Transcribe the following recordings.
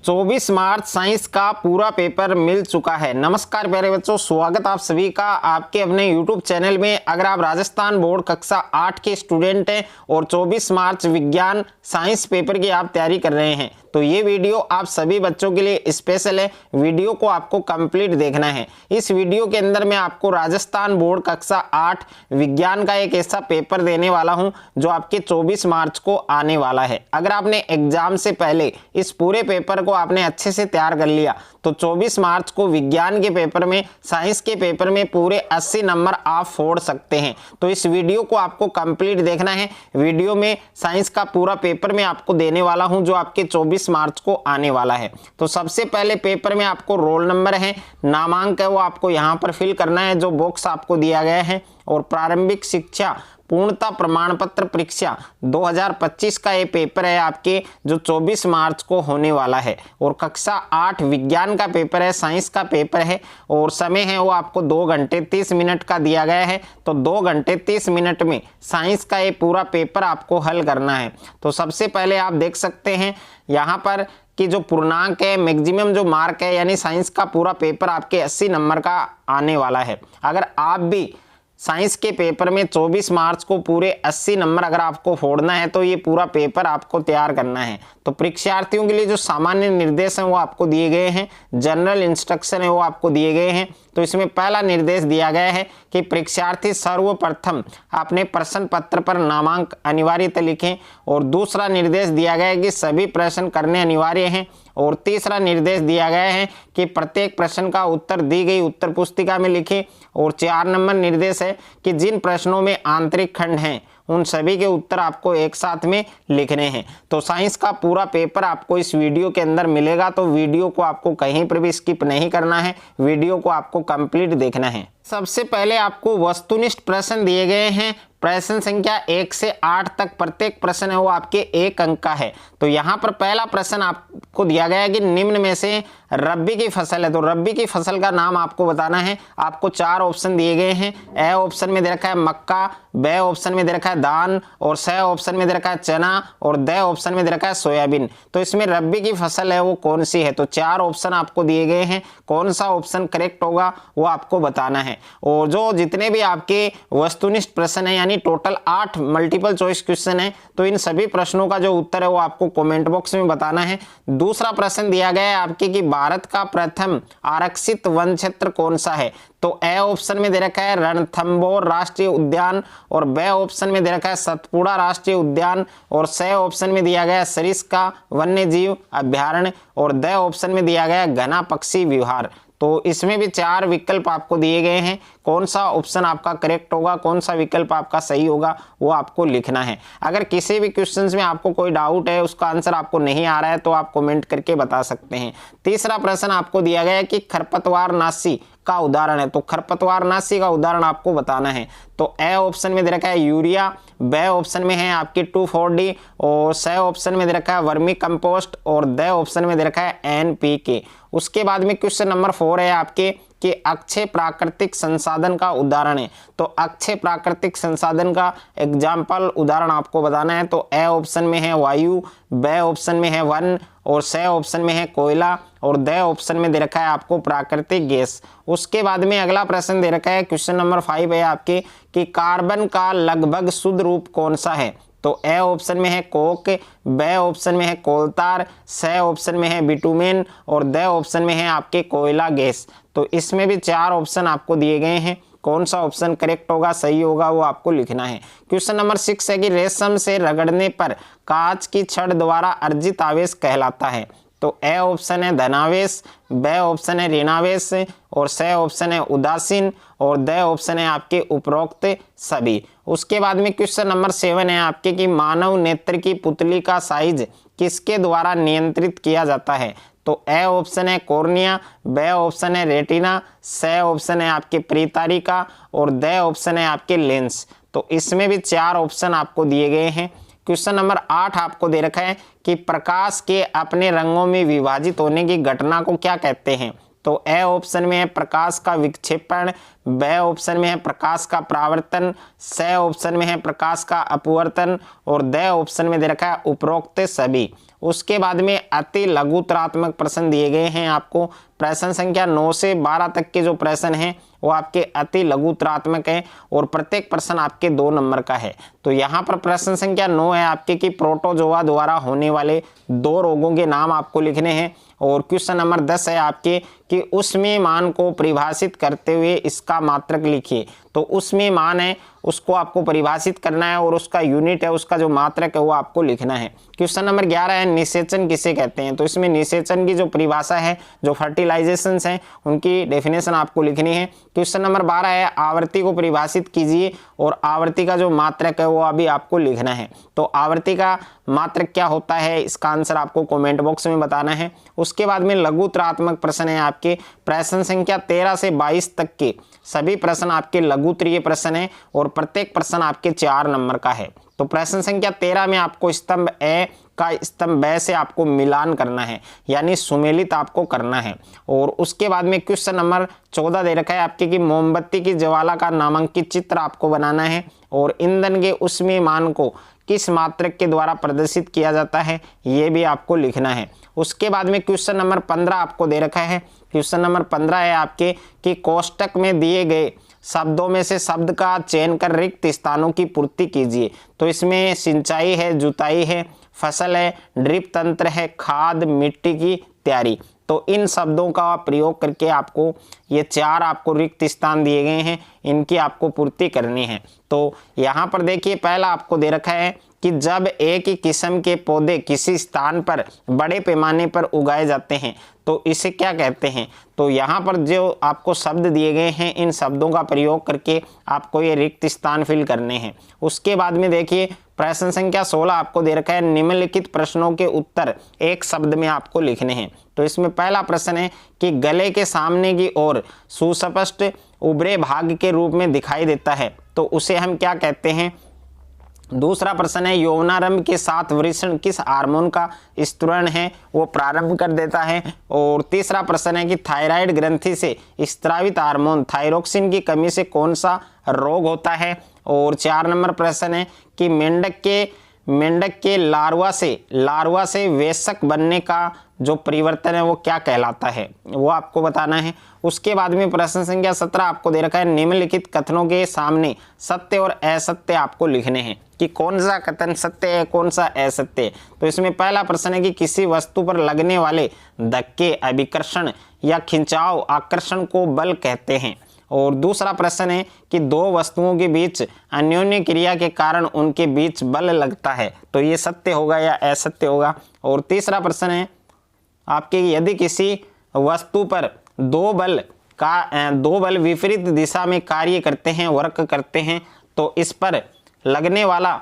24 मार्च science का पूरा paper मिल चुका है। नमस्कार प्यारे बच्चों, स्वागत आप सभी का आपके अपने YouTube चैनल में। अगर आप राजस्थान बोर्ड कक्षा 8 के स्टूडेंट हैं और 24 मार्च विज्ञान साइंस पेपर की आप तैयारी कर रहे हैं तो ये वीडियो आप सभी बच्चों के लिए स्पेशल है। वीडियो को आपको कंप्लीट देखना है। इस वीडियो के अंदर मैं आपको राजस्थान बोर्ड कक्षा 8 विज्ञान का एक ऐसा पेपर देने वाला हूं जो आपके 24 मार्च को आने वाला है। अगर आपने एग्जाम से पहले इस पूरे पेपर को आपने अच्छे से तैयार कर लिया तो 24 मार्च को विज्ञान के पेपर में, साइंस के पेपर में पूरे 80 नंबर आप फोड़ सकते हैं। तो इस वीडियो को आपको कंप्लीट देखना है। वीडियो में साइंस का पूरा पेपर मैं आपको देने वाला हूं जो आपके 24 मार्च को आने वाला है। तो सबसे पहले पेपर में आपको रोल नंबर है, नामांक है, वो आपको यहां पर फिल करना है जो बॉक्स आपको दिया गया है। और प्रारंभिक शिक्षा पूर्णता प्रमाण पत्र परीक्षा 2025 का ये पेपर है आपके जो 24 मार्च को होने वाला है। और कक्षा 8 विज्ञान का पेपर है, साइंस का पेपर है और समय है वो आपको 2 घंटे 30 मिनट का दिया गया है। तो 2 घंटे 30 मिनट में साइंस का ये पूरा पेपर आपको हल करना है। तो सबसे पहले आप देख सकते हैं यहाँ पर कि जो पूर्णांक है, मैक्सिमम जो मार्क है, यानी साइंस का पूरा पेपर आपके 80 नंबर का आने वाला है। अगर आप भी साइंस के पेपर में 24 मार्च को पूरे 80 नंबर अगर आपको फोड़ना है तो ये पूरा पेपर आपको तैयार करना है। तो परीक्षार्थियों के लिए जो सामान्य निर्देश हैं वो आपको दिए गए हैं, जनरल इंस्ट्रक्शन है वो आपको दिए गए हैं। तो इसमें पहला निर्देश दिया गया है कि परीक्षार्थी सर्वप्रथम अपने प्रश्न पत्र पर नामांक अनिवार्यतः लिखें। और दूसरा निर्देश दिया गया है कि सभी प्रश्न करने अनिवार्य हैं। और तीसरा निर्देश दिया गया है कि प्रत्येक प्रश्न का उत्तर दी गई उत्तर पुस्तिका में लिखें। और 4 नंबर निर्देश है कि जिन प्रश्नों में आंतरिक खंड हैं उन सभी के उत्तर आपको एक साथ में लिखने हैं। तो साइंस का पूरा पेपर आपको इस वीडियो के अंदर मिलेगा। तो वीडियो को आपको कहीं पर भी स्किप नहीं करना है, वीडियो को आपको कंप्लीट देखना है। सबसे पहले आपको वस्तुनिष्ठ प्रश्न दिए गए हैं। प्रश्न संख्या 1 से 8 तक प्रत्येक प्रश्न है वो आपके 1 अंक का है। तो यहाँ पर पहला प्रश्न आपको दिया गया है कि निम्न में से रब्बी की फसल है। तो रब्बी की फसल का नाम आपको बताना है। आपको 4 ऑप्शन दिए गए हैं। ए ऑप्शन में दे रखा है मक्का, बे ऑप्शन में दे रखा है धान और स ऑप्शन में दे रखा है चना और द ऑप्शन में दे रखा है सोयाबीन। तो इसमें रब्बी की फसल है वो कौन सी है? तो 4 ऑप्शन आपको दिए गए हैं। कौन सा ऑप्शन करेक्ट होगा वो आपको बताना है। और जो जितने भी आपके वस्तुनिष्ठ प्रश्न है यानी टोटल 8 मल्टीपल चॉइस क्वेश्चन है तो इन सभी प्रश्नों का जो उत्तर है वो आपको कमेंट बॉक्स में बताना है। दूसरा प्रश्न दिया गया है आपके कि भारत का प्रथम आरक्षित वन क्षेत्र कौन सा है? तो ए ऑप्शन में दे रखा है रणथंभौर राष्ट्रीय उद्यान और बे ऑप्शन में दे रखा है सतपुड़ा राष्ट्रीय उद्यान और स ऑप्शन में दिया गया है सरिस्का वन्य जीव अभ्यारण्य और द ऑप्शन में दिया गया है घना पक्षी विहार। तो इसमें भी 4 विकल्प आपको दिए गए हैं। कौन सा ऑप्शन आपका करेक्ट होगा, कौन सा विकल्प आपका सही होगा वो आपको लिखना है। अगर किसी भी क्वेश्चंस में आपको कोई डाउट है, उसका आंसर आपको नहीं आ रहा है तो आप कमेंट करके बता सकते हैं। तीसरा प्रश्न आपको दिया गया है कि खरपतवारनाशी का उदाहरण है। तो खरपतवारनाशी का उदाहरण आपको बताना है। तो ए ऑप्शन में दे रखा है यूरिया, बे ऑप्शन में है आपकी 2,4-D और स ऑप्शन में दे रखा है वर्मी कंपोस्ट और द ऑप्शन में दे रखा है NPK। उसके बाद में क्वेश्चन नंबर 4 है आपके कि अक्षय प्राकृतिक संसाधन का उदाहरण है। तो अक्षय प्राकृतिक संसाधन का एग्जाम्पल उदाहरण आपको बताना है। तो ए ऑप्शन में है वायु, बे ऑप्शन में है वन और स ऑप्शन में है कोयला और द ऑप्शन में दे रखा है आपको प्राकृतिक गैस। उसके बाद में अगला प्रश्न दे रखा है क्वेश्चन नंबर 5 है आपके कि कार्बन का लगभग शुद्ध रूप कौन सा है? तो ए ऑप्शन में है कोक, बे ऑप्शन में है कोलतार, स ऑप्शन में है बिटुमेन और द ऑप्शन में है आपके कोयला गैस। तो इसमें भी 4 ऑप्शन आपको दिए गए हैं। कौन सा ऑप्शन करेक्ट होगा, सही होगा वो आपको लिखना है। क्वेश्चन नंबर 6 है कि रेशम से रगड़ने पर कांच की छड़ द्वारा अर्जित आवेश कहलाता है। तो ए ऑप्शन है धनावेश, बे ऑप्शन है ऋणावेश और स ऑप्शन है उदासीन और द ऑप्शन है आपके उपरोक्त सभी। उसके बाद में क्वेश्चन नंबर 7 है आपके कि मानव नेत्र की पुतली का साइज किसके द्वारा नियंत्रित किया जाता है? तो ए ऑप्शन है कॉर्निया, बे ऑप्शन है रेटिना, स ऑप्शन है आपके परितारिका और द ऑप्शन है आपके लेंस। तो इसमें भी 4 ऑप्शन आपको दिए गए हैं। क्वेश्चन नंबर 8 आपको दे रखा है कि प्रकाश के अपने रंगों में विभाजित होने की घटना को क्या कहते हैं? तो ए ऑप्शन में है प्रकाश का विक्षेपण, बे ऑप्शन में है प्रकाश का परावर्तन, स ऑप्शन में है प्रकाश का अपवर्तन और द ऑप्शन में दे रखा है उपरोक्त सभी। उसके बाद में अति लघुतरात्मक प्रश्न दिए गए हैं आपको। प्रश्न संख्या 9 से 12 तक के जो प्रश्न हैं वो आपके अति लघुतरात्मक हैं और प्रत्येक प्रश्न आपके 2 नंबर का है। तो यहाँ पर प्रश्न संख्या 9 है आपके कि प्रोटोजोआ द्वारा होने वाले 2 रोगों के नाम आपको लिखने हैं। और क्वेश्चन नंबर 10 है आपके कि उसमें मान को परिभाषित करते हुए इसका मात्रक लिखिए। तो उसमें मान है उसको आपको परिभाषित करना है और उसका यूनिट है, उसका जो मात्रक है वो आपको लिखना है। क्वेश्चन नंबर 11 है निषेचन किसे कहते हैं। तो इसमें निषेचन की जो परिभाषा है, जो फर्टिलाइजेशंस हैं उनकी डेफिनेशन आपको लिखनी है। क्वेश्चन नंबर 12 है आवर्ती को परिभाषित कीजिए और आवर्ती का जो मात्रक है वो अभी आपको लिखना है। तो आवर्ती का मात्रक क्या होता है, इसका आंसर आपको कमेंट बॉक्स में बताना है। उसके बाद में लघुतरात्मक प्रश्न है आपके। प्रश्न संख्या 13 से 22 तक के सभी प्रश्न आपके लघुत्तरीय प्रश्न है और प्रत्येक प्रश्न आपके 4 नंबर का है। तो प्रश्न संख्या 13 में आपको स्तंभ ए का स्तंभ ब से आपको मिलान करना है, यानी सुमेलित आपको करना है। और उसके बाद में क्वेश्चन नंबर 14 दे रखा है आपके कि मोमबत्ती की ज्वाला का नामांकित चित्र आपको बनाना है और ईंधन के उसमें मान को किस मात्रक के द्वारा प्रदर्शित किया जाता है ये भी आपको लिखना है। उसके बाद में क्वेश्चन नंबर 15 आपको दे रखा है। क्वेश्चन नंबर 15 है आपके कि कोष्टक में दिए गए शब्दों में से शब्द का चयन कर रिक्त स्थानों की पूर्ति कीजिए। तो इसमें सिंचाई है, जुताई है, फसल है, ड्रिप तंत्र है, खाद, मिट्टी की तैयारी। तो इन शब्दों का प्रयोग करके आपको ये 4 आपको रिक्त स्थान दिए गए हैं, इनकी आपको पूर्ति करनी है। तो यहाँ पर देखिए पहला आपको दे रखा है कि जब एक ही किस्म के पौधे किसी स्थान पर बड़े पैमाने पर उगाए जाते हैं तो इसे क्या कहते हैं। तो यहाँ पर जो आपको शब्द दिए गए हैं इन शब्दों का प्रयोग करके आपको ये रिक्त स्थान फिल करने हैं। उसके बाद में देखिए प्रश्न संख्या 16 आपको दे रखा है निम्नलिखित प्रश्नों के उत्तर एक शब्द में आपको लिखने हैं। तो इसमें पहला प्रश्न है कि गले के सामने की ओर सुस्पष्ट उभरे भाग के रूप में दिखाई देता है तो उसे हम क्या कहते हैं। दूसरा प्रश्न है यौवनारंभ के साथ वृषण किस हार्मोन का स्त्रण है वो प्रारंभ कर देता है। और तीसरा प्रश्न है कि थायराइड ग्रंथि से स्त्रावित हार्मोन थायरोक्सिन की कमी से कौन सा रोग होता है। और 4 नंबर प्रश्न है कि मेंढक के लार्वा से वयस्क बनने का जो परिवर्तन है वो क्या कहलाता है, वो आपको बताना है। उसके बाद में प्रश्न संख्या 17 आपको दे रखा है निम्नलिखित कथनों के सामने सत्य और असत्य आपको लिखने हैं कि कौन सा कथन सत्य है, कौन सा असत्य है। तो इसमें पहला प्रश्न है कि किसी वस्तु पर लगने वाले धक्के, अभिकर्षण या खिंचाव, आकर्षण को बल कहते हैं। और दूसरा प्रश्न है कि 2 वस्तुओं के बीच अन्योन्य क्रिया के कारण उनके बीच बल लगता है तो ये सत्य होगा या असत्य होगा। और तीसरा प्रश्न है आपके यदि किसी वस्तु पर 2 बल विपरीत दिशा में कार्य करते हैं, वर्क करते हैं तो इस पर लगने वाला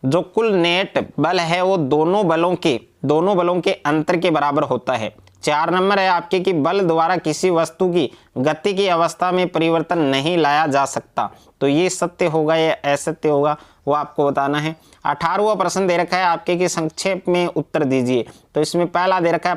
जो कुल नेट बल है वो दोनों बलों के अंतर के बराबर होता है। 4 नंबर है आपके कि बल द्वारा किसी वस्तु की गति की अवस्था में परिवर्तन नहीं लाया जा सकता तो ये सत्य होगा या असत्य होगा वो आपको बताना है। 18वां प्रश्न दे रखा है आपके कि संक्षेप में उत्तर दीजिए। तो इसमें पहला दे रखा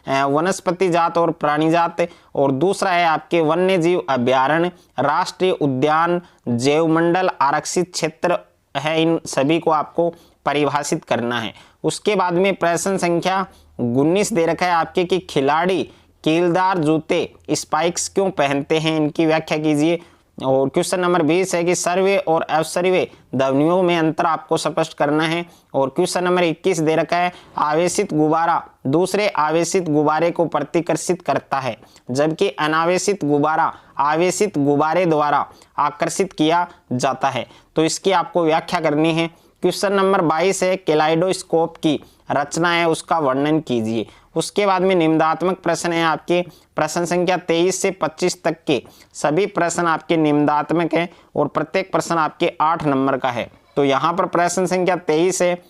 है वनस्पति जात और प्राणी जात और दूसरा है आपके वन्य जीव अभ्यारण्य, राष्ट्रीय उद्यान, जैवमंडल, आरक्षित क्षेत्र है, इन सभी को आपको परिभाषित करना है। उसके बाद में प्रश्न संख्या 19 दे रखा है आपके कि खिलाड़ी कीलदार जूते स्पाइक्स क्यों पहनते हैं, इनकी व्याख्या कीजिए। और क्वेश्चन नंबर 20 है कि सर्वे और अवसर्वे ध्वनियों में अंतर आपको स्पष्ट करना है। और क्वेश्चन नंबर 21 दे रखा है आवेशित गुब्बारा दूसरे आवेशित गुब्बारे को प्रतिकर्षित करता है जबकि अनावेशित गुब्बारा आवेशित गुब्बारे द्वारा आकर्षित किया जाता है। तो इसकी आपको व्याख्या करनी है। क्वेश्चन नंबर 22 है कैलाइडोस्कोप की रचना है उसका वर्णन कीजिए। उसके बाद में निम्नात्मक प्रश्न है आपके। प्रश्न संख्या 23 से 25 तक के सभी प्रश्न आपके निम्नात्मक हैं और प्रत्येक प्रश्न आपके 8 नंबर का है। तो यहाँ पर प्रश्न संख्या 23 है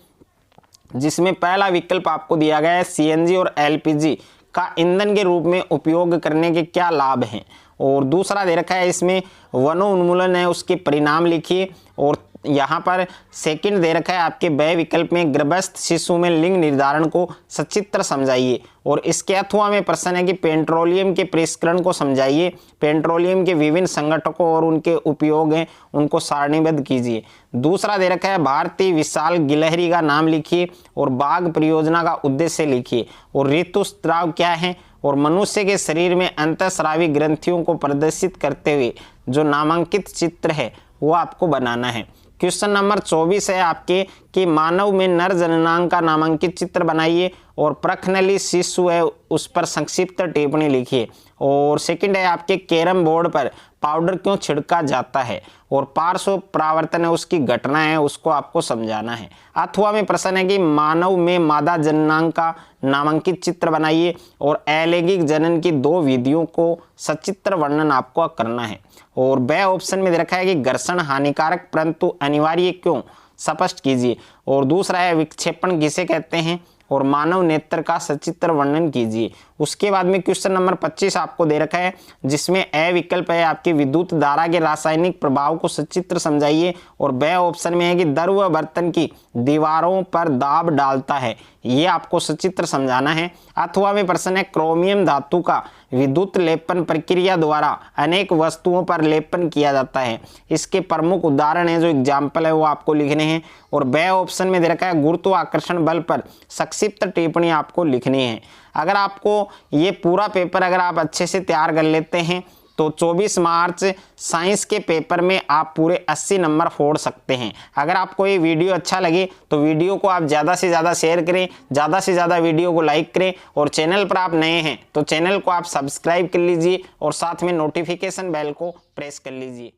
जिसमें पहला विकल्प आपको दिया गया है सीएनजी और एलपीजी का ईंधन के रूप में उपयोग करने के क्या लाभ हैं। और दूसरा दे रखा है इसमें वनोन्मूलन है उसके परिणाम लिखिए। और यहाँ पर सेकंड दे रखा है आपके ब विकल्प में, गर्भस्थ शिशु में लिंग निर्धारण को सचित्र समझाइए। और इसके अथवा में प्रश्न है कि पेट्रोलियम के परिष्करण को समझाइए, पेट्रोलियम के विभिन्न संगठकों और उनके उपयोग हैं उनको सारणीबद्ध कीजिए। दूसरा दे रखा है भारतीय विशाल गिलहरी का नाम लिखिए और बाघ परियोजना का उद्देश्य लिखिए। और ऋतुस्राव क्या है और मनुष्य के शरीर में अंतःस्रावी ग्रंथियों को प्रदर्शित करते हुए जो नामांकित चित्र है वो आपको बनाना है। क्वेश्चन नंबर 24 है आपके कि मानव में नर जननांग का नामांकित चित्र बनाइए और प्रखनली शिशु है उस पर संक्षिप्त टिप्पणी लिखिए। और सेकंड है आपके कैरम बोर्ड पर पाउडर क्यों छिड़का जाता है और पार्श्व परावर्तन है उसकी घटना है उसको आपको समझाना है। अथवा में प्रश्न है कि मानव में मादा जननांग का नामांकित चित्र बनाइए और अलैंगिक जनन की 2 विधियों को सचित्र वर्णन आपको करना है। और ब ऑप्शन में दे रखा है कि घर्षण हानिकारक परंतु अनिवार्य क्यों, स्पष्ट कीजिए। और दूसरा है विक्षेपण किसे कहते हैं और मानव नेत्र का सचित्र वर्णन कीजिए। उसके बाद में क्वेश्चन नंबर 25 आपको दे रखा है जिसमें ए विकल्प है आपके विद्युत धारा के रासायनिक प्रभाव को सचित्र समझाइए। और ब ऑप्शन में है कि द्रव बर्तन की दीवारों पर दाब डालता है, ये आपको सचित्र समझाना है। अथवा में प्रश्न है क्रोमियम धातु का विद्युत लेपन प्रक्रिया द्वारा अनेक वस्तुओं पर लेपन किया जाता है, इसके प्रमुख उदाहरण है जो एग्जाम्पल है वो आपको लिखने हैं। और ब ऑप्शन में दे रखा है गुरुत्वाकर्षण बल पर संक्षिप्त टिप्पणी आपको लिखनी है। अगर आपको ये पूरा पेपर अगर आप अच्छे से तैयार कर लेते हैं तो 24 मार्च साइंस के पेपर में आप पूरे 80 नंबर फोड़ सकते हैं। अगर आपको ये वीडियो अच्छा लगे तो वीडियो को आप ज़्यादा से ज़्यादा शेयर करें, ज़्यादा से ज़्यादा वीडियो को लाइक करें। और चैनल पर आप नए हैं तो चैनल को आप सब्सक्राइब कर लीजिए और साथ में नोटिफिकेशन बेल को प्रेस कर लीजिए।